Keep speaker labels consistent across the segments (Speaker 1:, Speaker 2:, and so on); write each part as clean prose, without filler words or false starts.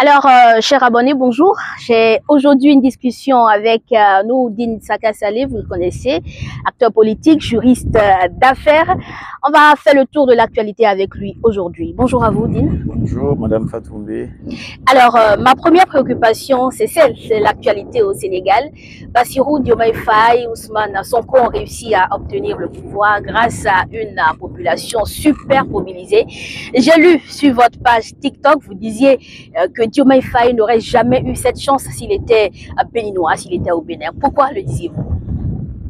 Speaker 1: Alors, chers abonnés, bonjour. J'ai aujourd'hui une discussion avec Nouroudine Saka Saleh, vous le connaissez, acteur politique, juriste d'affaires. On va faire le tour de l'actualité avec lui aujourd'hui. Bonjour à vous, Dine.
Speaker 2: Bonjour, Madame Fatoumbi.
Speaker 1: Alors, ma première préoccupation, c'est celle de l'actualité au Sénégal. Bassirou Diomaye Faye, Ousmane Sonko ont réussi à obtenir le pouvoir grâce à une population super mobilisée. J'ai lu sur votre page TikTok, vous disiez que Diomaye Faye n'aurait jamais eu cette chance s'il était béninois, s'il était au Bénin. Pourquoi le disiez-vous?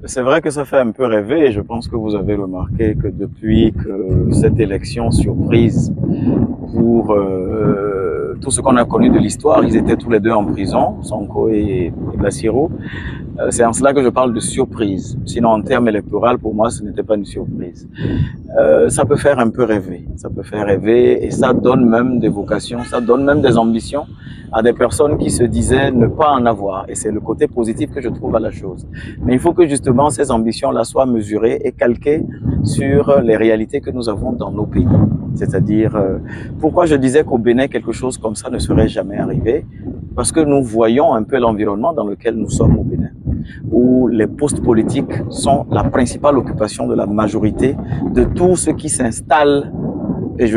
Speaker 2: C'est vrai que ça fait un peu rêver et je pense que vous avez remarqué que depuis que cette élection surprise pour tout ce qu'on a connu de l'histoire, ils étaient tous les deux en prison, Sonko et Bassirou. C'est en cela que je parle de surprise. Sinon, en termes électoraux, pour moi, ce n'était pas une surprise. Ça peut faire un peu rêver. Ça peut faire rêver et ça donne même des vocations, ça donne même des ambitions à des personnes qui se disaient ne pas en avoir. Et c'est le côté positif que je trouve à la chose. Mais il faut que justement ces ambitions-là soient mesurées et calquées sur les réalités que nous avons dans nos pays. C'est-à-dire, pourquoi je disais qu'au Bénin, quelque chose comme ça ne serait jamais arrivé? Parce que nous voyons un peu l'environnement dans lequel nous sommes au Bénin, où les postes politiques sont la principale occupation de la majorité de tout ce qui s'installe. Et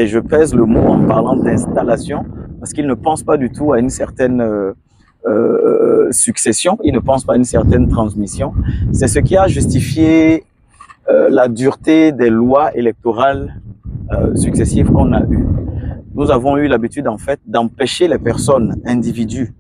Speaker 2: je pèse le mot en parlant d'installation, parce qu'ils ne pensent pas du tout à une certaine succession, ils ne pensent pas à une certaine transmission. C'est ce qui a justifié la dureté des lois électorales successives qu'on a eues. Nous avons eu l'habitude en fait d'empêcher les personnes, individus,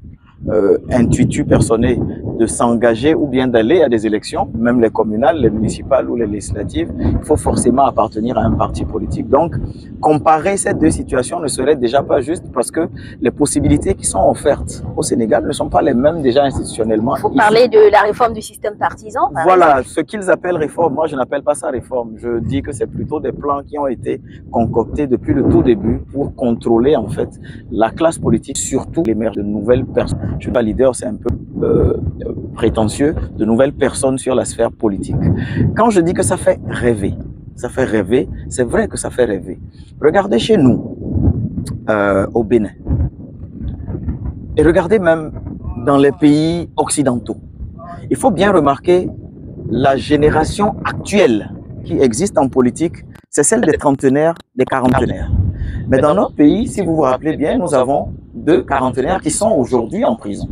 Speaker 2: intuitus personnels, de s'engager ou bien d'aller à des élections, même les communales, les municipales ou les législatives. Il faut forcément appartenir à un parti politique. Donc, comparer ces deux situations ne serait déjà pas juste parce que les possibilités qui sont offertes au Sénégal ne sont pas les mêmes déjà institutionnellement.
Speaker 1: Il faut parler de la réforme du système partisan.
Speaker 2: Voilà, ce qu'ils appellent réforme, moi je n'appelle pas ça réforme. Je dis que c'est plutôt des plans qui ont été concoctés depuis le tout début pour contrôler en fait la classe politique, surtout l'émergence de nouvelles personnes. Je ne suis pas leader, c'est un peu prétentieux, de nouvelles personnes sur la sphère politique. Quand je dis que ça fait rêver, c'est vrai que ça fait rêver. Regardez chez nous, au Bénin, et regardez même dans les pays occidentaux. Il faut bien remarquer la génération actuelle qui existe en politique, c'est celle des trentenaires, des quarantenaires. Mais dans notre pays, si vous vous rappelez bien, nous avons deux quarantenaires qui sont aujourd'hui en prison,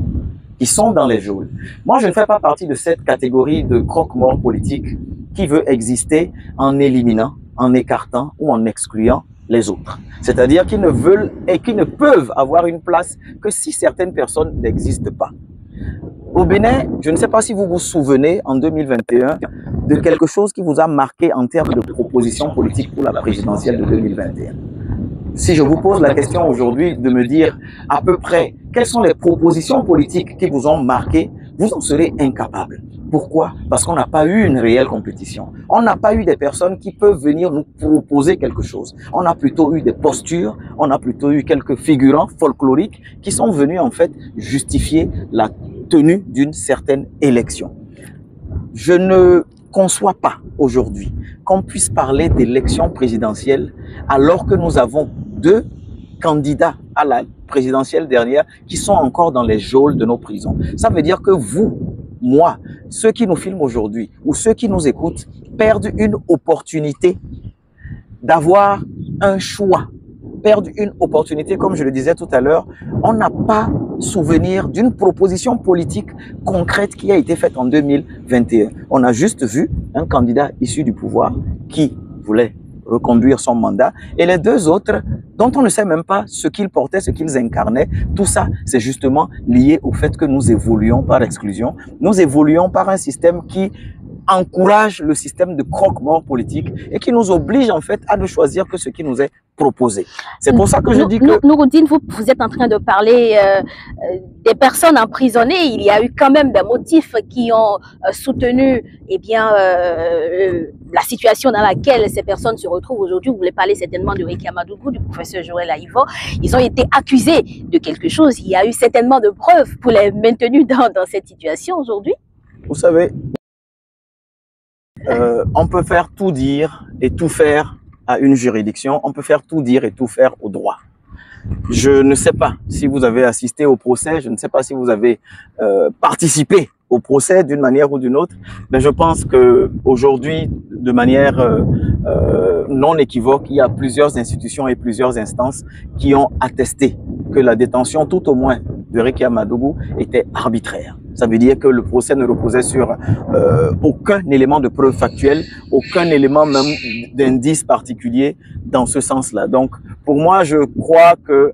Speaker 2: qui sont dans les geôles. Moi, je ne fais pas partie de cette catégorie de croque-mort politique qui veut exister en éliminant, en écartant ou en excluant les autres. C'est-à-dire qu'ils ne veulent et qu'ils ne peuvent avoir une place que si certaines personnes n'existent pas. Au Bénin, je ne sais pas si vous vous souvenez, en 2021, de quelque chose qui vous a marqué en termes de propositions politiques pour la présidentielle de 2021. Si je vous pose la question aujourd'hui de me dire à peu près quelles sont les propositions politiques qui vous ont marqué, vous en serez incapable. Pourquoi? Parce qu'on n'a pas eu une réelle compétition. On n'a pas eu des personnes qui peuvent venir nous proposer quelque chose. On a plutôt eu des postures, on a plutôt eu quelques figurants folkloriques qui sont venus en fait justifier la tenue d'une certaine élection. Je ne conçois pas aujourd'hui qu'on puisse parler d'élection présidentielle alors que nous avons deux candidats à la présidentielle dernière qui sont encore dans les geôles de nos prisons. Ça veut dire que vous, moi, ceux qui nous filment aujourd'hui ou ceux qui nous écoutent perdent une opportunité d'avoir un choix, perdent une opportunité, comme je le disais tout à l'heure. On n'a pas souvenir d'une proposition politique concrète qui a été faite en 2021. On a juste vu un candidat issu du pouvoir qui voulait reconduire son mandat et les deux autres dont on ne sait même pas ce qu'ils portaient, ce qu'ils incarnaient. Tout ça, c'est justement lié au fait que nous évoluons par exclusion. Nous évoluons par un système qui encourage le système de croque-mort politique et qui nous oblige en fait à ne choisir que ce qui nous est proposé. C'est pour ça que je dis que...
Speaker 1: Nouroudine, vous êtes en train de parler des personnes emprisonnées. Il y a eu quand même des motifs qui ont soutenu eh bien, la situation dans laquelle ces personnes se retrouvent aujourd'hui. Vous voulez parler certainement de Ricky Amadougou, du professeur Joël Aïvo. Ils ont été accusés de quelque chose. Il y a eu certainement de preuves pour les maintenir dans cette situation aujourd'hui.
Speaker 2: Vous savez, on peut faire tout dire et tout faire à une juridiction, on peut faire tout dire et tout faire au droit. Je ne sais pas si vous avez assisté au procès, je ne sais pas si vous avez participé au procès d'une manière ou d'une autre, mais je pense que aujourd'hui, de manière non équivoque, il y a plusieurs institutions et plusieurs instances qui ont attesté que la détention, tout au moins, de Rekia Madougou était arbitraire. Ça veut dire que le procès ne reposait sur aucun élément de preuve factuelle, aucun élément même d'indice particulier dans ce sens-là. Donc, pour moi, je crois que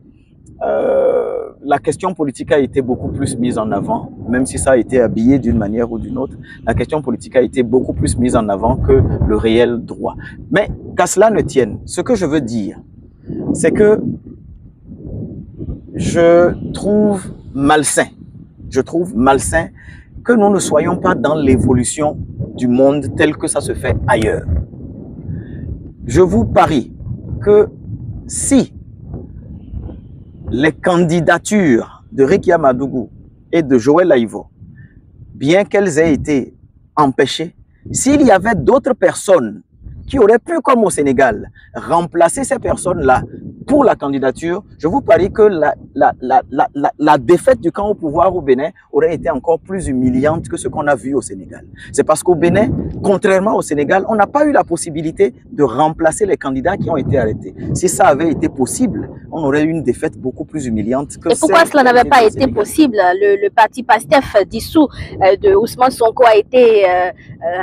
Speaker 2: la question politique a été beaucoup plus mise en avant, même si ça a été habillé d'une manière ou d'une autre. La question politique a été beaucoup plus mise en avant que le réel droit. Mais qu'à cela ne tienne, ce que je veux dire, c'est que je trouve malsain que nous ne soyons pas dans l'évolution du monde tel que ça se fait ailleurs. Je vous parie que si les candidatures de Rekia Madougou et de Joël Aïvo, bien qu'elles aient été empêchées, s'il y avait d'autres personnes qui auraient pu, comme au Sénégal, remplacer ces personnes-là pour la candidature, je vous parie que la défaite du camp au pouvoir au Bénin aurait été encore plus humiliante que ce qu'on a vu au Sénégal. C'est parce qu'au Bénin, contrairement au Sénégal, on n'a pas eu la possibilité de remplacer les candidats qui ont été arrêtés. Si ça avait été possible, on aurait eu une défaite beaucoup plus humiliante que
Speaker 1: et pourquoi cela n'avait pas été possible? Le parti PASTEF dissous de Ousmane Sonko a été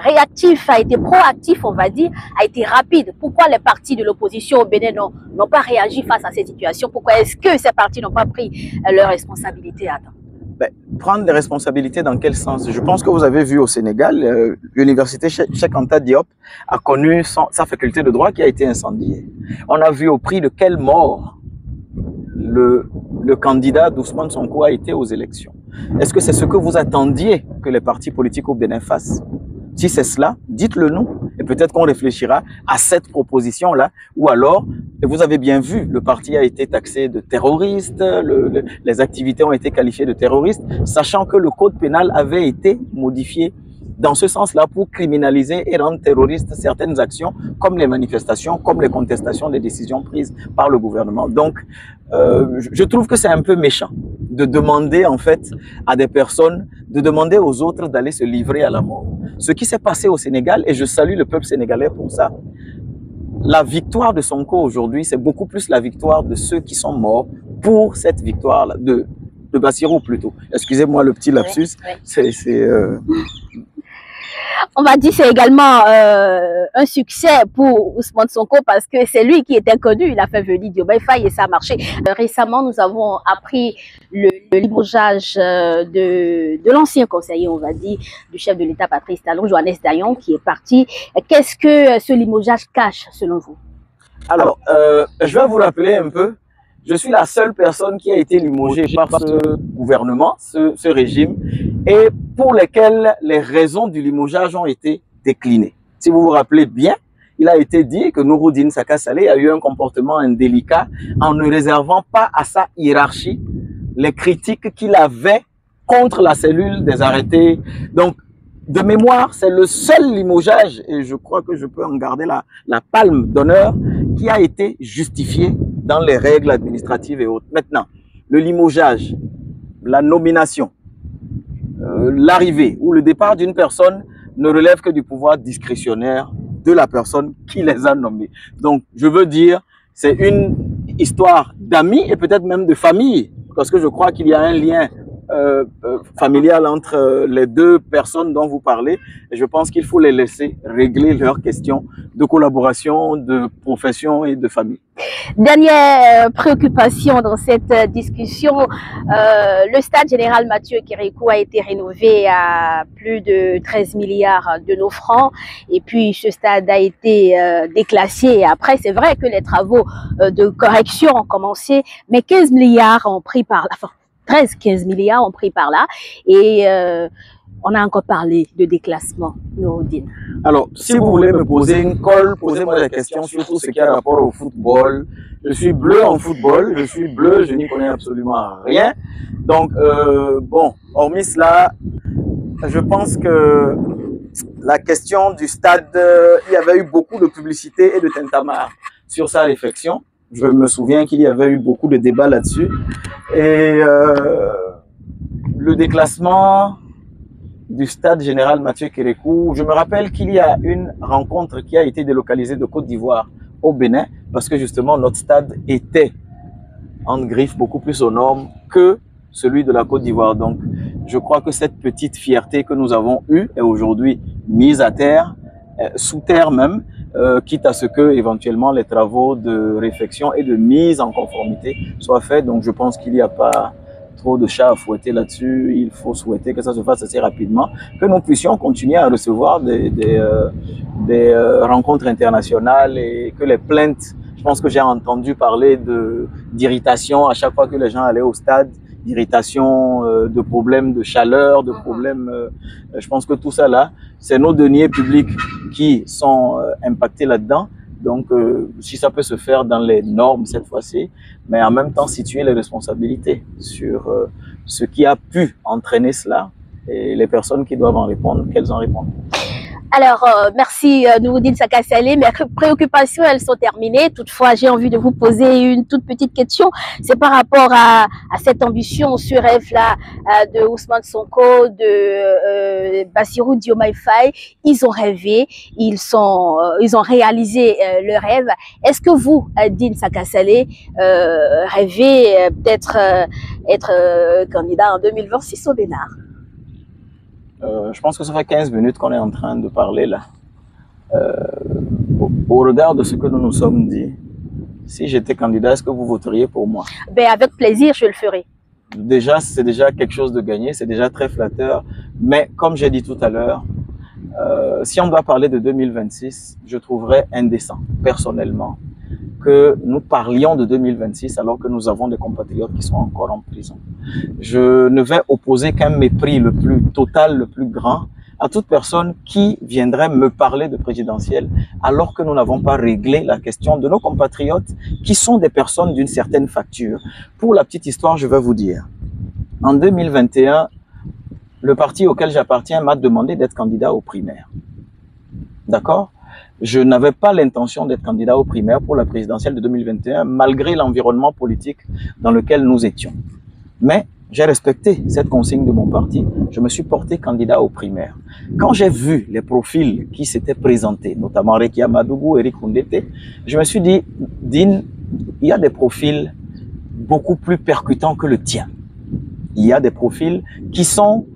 Speaker 1: réactif, a été proactif, on va dire, a été rapide. Pourquoi les partis de l'opposition au Bénin n'ont pas réagi face à cette situation? Pourquoi est-ce que ces partis n'ont pas pris leurs responsabilités à temps?
Speaker 2: Prendre des responsabilités dans quel sens? Je pense que vous avez vu au Sénégal, l'université Cheikh Anta Diop a connu sa faculté de droit qui a été incendiée. On a vu au prix de quelle mort le candidat d'Ousmane Sonko a été aux élections. Est-ce que c'est ce que vous attendiez que les partis politiques au Bénin fassent? Si c'est cela, dites-le nous et peut-être qu'on réfléchira à cette proposition-là. Ou alors, et vous avez bien vu, le parti a été taxé de terroriste, les activités ont été qualifiées de terroristes, sachant que le code pénal avait été modifié dans ce sens-là pour criminaliser et rendre terroristes certaines actions comme les manifestations, comme les contestations des décisions prises par le gouvernement. Donc, je trouve que c'est un peu méchant de demander en fait à des personnes, de demander aux autres d'aller se livrer à la mort. Ce qui s'est passé au Sénégal, et je salue le peuple sénégalais pour ça, la victoire de Sonko aujourd'hui, c'est beaucoup plus la victoire de ceux qui sont morts pour cette victoire-là, de Bassirou plutôt. Excusez-moi le petit lapsus,
Speaker 1: oui. On m'a dit que c'est également un succès pour Ousmane Sonko parce que c'est lui qui était connu. Il a fait venir Diomaye Faye et ça a marché. Récemment, nous avons appris le limogeage de l'ancien conseiller, on va dire, du chef de l'État Patrice Talon, Johannes Dayon, qui est parti. Qu'est-ce que ce limogeage cache selon vous?
Speaker 2: Alors, je vais vous rappeler un peu. Je suis la seule personne qui a été limogée par ce gouvernement, ce régime, et pour lesquels les raisons du limogeage ont été déclinées. Si vous vous rappelez bien, il a été dit que Nouroudine Saka Saleh a eu un comportement indélicat en ne réservant pas à sa hiérarchie les critiques qu'il avait contre la cellule des arrêtés. Donc, de mémoire, c'est le seul limogeage, et je crois que je peux en garder la palme d'honneur, qui a été justifié dans les règles administratives et autres. Maintenant, le limogeage, la nomination, l'arrivée ou le départ d'une personne ne relève que du pouvoir discrétionnaire de la personne qui les a nommés. Donc, je veux dire, c'est une histoire d'amis et peut-être même de famille, parce que je crois qu'il y a un lien familial entre les deux personnes dont vous parlez, et je pense qu'il faut les laisser régler leurs questions de collaboration, de profession et de famille.
Speaker 1: Dernière préoccupation dans cette discussion, le stade général Mathieu Kérékou a été rénové à plus de 13 milliards de nos francs et puis ce stade a été déclassé. Après, c'est vrai que les travaux de correction ont commencé, mais 15 milliards ont pris par la fin. 13-15 milliards ont pris par là et on a encore parlé de déclassement, Nouroudine.
Speaker 2: Alors, si vous voulez me poser une colle, posez-moi des questions sur tout ce qui a rapport au football. Je suis bleu en football, je suis bleu, je n'y connais absolument rien. Donc, bon, hormis cela, je pense que la question du stade, il y avait eu beaucoup de publicité et de tintamarre sur sa réflexion. Je me souviens qu'il y avait eu beaucoup de débats là-dessus. Et le déclassement du stade général Mathieu Kérékou, je me rappelle qu'il y a une rencontre qui a été délocalisée de Côte d'Ivoire au Bénin, parce que justement notre stade était en griffe beaucoup plus aux normes que celui de la Côte d'Ivoire. Donc je crois que cette petite fierté que nous avons eue est aujourd'hui mise à terre, sous terre même, quitte à ce que éventuellement les travaux de réflexion et de mise en conformité soient faits. Donc je pense qu'il n'y a pas trop de chats à fouetter là-dessus. Il faut souhaiter que ça se fasse assez rapidement, que nous puissions continuer à recevoir des rencontres internationales et que les plaintes, je pense que j'ai entendu parler d'irritation à chaque fois que les gens allaient au stade, d'irritation, de problèmes de chaleur, de problèmes, je pense que tout ça là, c'est nos deniers publics qui sont impactés là-dedans. Donc, si ça peut se faire dans les normes cette fois-ci, mais en même temps situer les responsabilités sur ce qui a pu entraîner cela et les personnes qui doivent en répondre, qu'elles en répondent.
Speaker 1: Alors, merci Nouroudine Saka Saleh. Mes préoccupations, elles sont terminées. Toutefois, j'ai envie de vous poser une toute petite question. C'est par rapport à cette ambition sur rêve là de Ousmane Sonko, de Bassirou Diomaye Faye. Ils ont rêvé, ils ont réalisé le rêve. Est-ce que vous, Dine Saka Saleh, rêvez peut-être être candidat en 2026 au Bénin?
Speaker 2: Je pense que ça fait 15 minutes qu'on est en train de parler là. Au regard de ce que nous nous sommes dit, si j'étais candidat, est-ce que vous voteriez pour moi?
Speaker 1: Ben, avec plaisir, je le ferai.
Speaker 2: Déjà, c'est déjà quelque chose de gagné, c'est déjà très flatteur. Mais comme j'ai dit tout à l'heure, si on doit parler de 2026, je trouverais indécent, personnellement, que nous parlions de 2026 alors que nous avons des compatriotes qui sont encore en prison. Je ne vais opposer qu'un mépris le plus total, le plus grand, à toute personne qui viendrait me parler de présidentielle alors que nous n'avons pas réglé la question de nos compatriotes qui sont des personnes d'une certaine facture. Pour la petite histoire, je vais vous dire, en 2021, le parti auquel j'appartiens m'a demandé d'être candidat aux primaires. D'accord ? Je n'avais pas l'intention d'être candidat aux primaires pour la présidentielle de 2021, malgré l'environnement politique dans lequel nous étions. Mais j'ai respecté cette consigne de mon parti. Je me suis porté candidat aux primaires. Quand j'ai vu les profils qui s'étaient présentés, notamment Rekia Madougou, Eric Koundete, je me suis dit, Dine, il y a des profils beaucoup plus percutants que le tien. Il y a des profils qui sont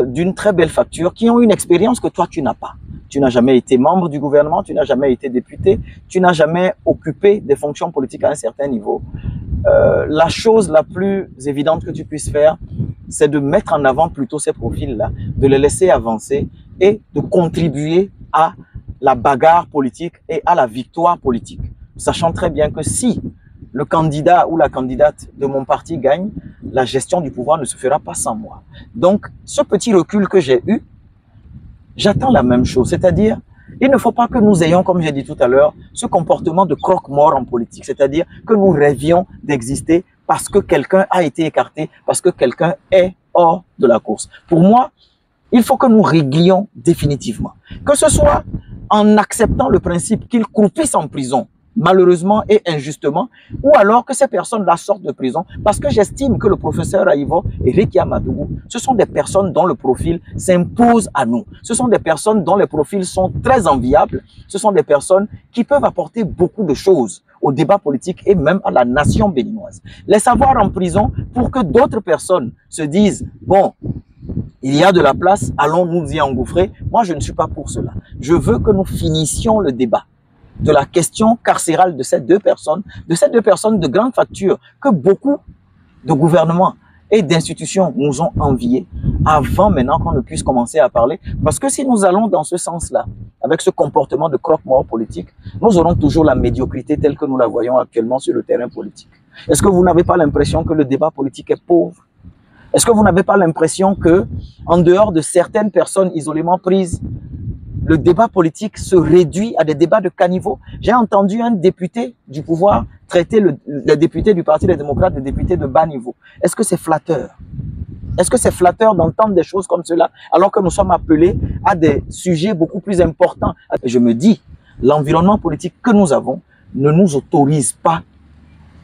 Speaker 2: d'une très belle facture, qui ont une expérience que toi, tu n'as pas. Tu n'as jamais été membre du gouvernement, tu n'as jamais été député, tu n'as jamais occupé des fonctions politiques à un certain niveau. La chose la plus évidente que tu puisses faire, c'est de mettre en avant plutôt ces profils-là, de les laisser avancer et de contribuer à la bagarre politique et à la victoire politique. Sachant très bien que si le candidat ou la candidate de mon parti gagne, la gestion du pouvoir ne se fera pas sans moi. Donc, ce petit recul que j'ai eu, j'attends la même chose, c'est-à-dire, il ne faut pas que nous ayons, comme j'ai dit tout à l'heure, ce comportement de croque-mort en politique, c'est-à-dire que nous rêvions d'exister parce que quelqu'un a été écarté, parce que quelqu'un est hors de la course. Pour moi, il faut que nous réglions définitivement, que ce soit en acceptant le principe qu'ils croupissent en prison, malheureusement et injustement, ou alors que ces personnes-là sortent de prison, parce que j'estime que le professeur Aïvo et Rekia Madougou, ce sont des personnes dont le profil s'impose à nous. Ce sont des personnes dont les profils sont très enviables. Ce sont des personnes qui peuvent apporter beaucoup de choses au débat politique et même à la nation béninoise. Les savoir en prison pour que d'autres personnes se disent, bon, il y a de la place, allons nous y engouffrer. Moi, je ne suis pas pour cela. Je veux que nous finissions le débat de la question carcérale de ces deux personnes de grande facture que beaucoup de gouvernements et d'institutions nous ont enviées avant maintenant qu'on ne puisse commencer à parler. Parce que si nous allons dans ce sens-là, avec ce comportement de croque-mort politique, nous aurons toujours la médiocrité telle que nous la voyons actuellement sur le terrain politique. Est-ce que vous n'avez pas l'impression que le débat politique est pauvre? Est-ce que vous n'avez pas l'impression que, en dehors de certaines personnes isolément prises, le débat politique se réduit à des débats de caniveau? J'ai entendu un député du pouvoir traiter le député du Parti des démocrates de député de bas niveau. Est-ce que c'est flatteur? Est-ce que c'est flatteur d'entendre des choses comme cela alors que nous sommes appelés à des sujets beaucoup plus importants? Et je me dis, l'environnement politique que nous avons ne nous autorise pas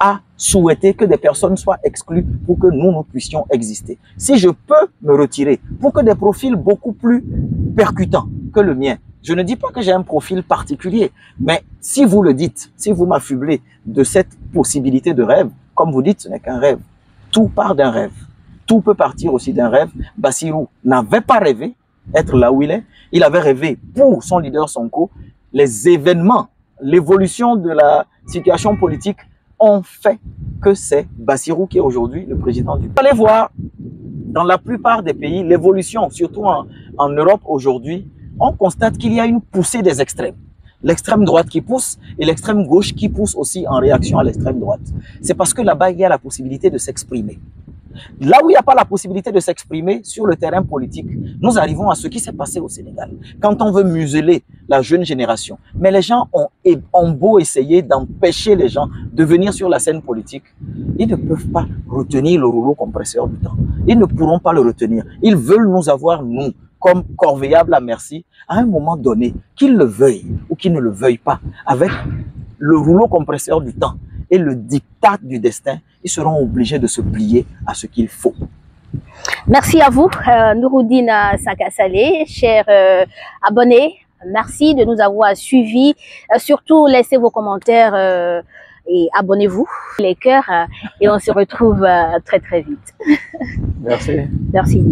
Speaker 2: à souhaiter que des personnes soient exclues pour que nous puissions exister. Si je peux me retirer pour que des profils beaucoup plus percutants que le mien, je ne dis pas que j'ai un profil particulier, mais si vous le dites, si vous m'affublez de cette possibilité de rêve, comme vous dites, ce n'est qu'un rêve. Tout part d'un rêve. Tout peut partir aussi d'un rêve. Bassirou n'avait pas rêvé être là où il est. Il avait rêvé pour son leader Sonko. Les événements, l'évolution de la situation politique ont fait que c'est Bassirou qui est aujourd'hui le président du pays. Vous allez voir, dans la plupart des pays, l'évolution, surtout en Europe aujourd'hui, on constate qu'il y a une poussée des extrêmes. L'extrême droite qui pousse et l'extrême gauche qui pousse aussi en réaction à l'extrême droite. C'est parce que là-bas, il y a la possibilité de s'exprimer. Là où il n'y a pas la possibilité de s'exprimer sur le terrain politique, nous arrivons à ce qui s'est passé au Sénégal. Quand on veut museler la jeune génération, mais les gens ont beau essayer d'empêcher les gens de venir sur la scène politique, ils ne peuvent pas retenir le rouleau compresseur du temps. Ils ne pourront pas le retenir. Ils veulent nous avoir, nous, comme corvéables à merci, à un moment donné, qu'ils le veuillent ou qu'ils ne le veuillent pas, avec le rouleau compresseur du temps et le diktat du destin, ils seront obligés de se plier à ce qu'il faut.
Speaker 1: Merci à vous, Nouroudine Sakasalé, chers abonnés. Merci de nous avoir suivis. Surtout, laissez vos commentaires et abonnez-vous, les cœurs, et on se retrouve très très vite.
Speaker 2: Merci.
Speaker 1: Merci.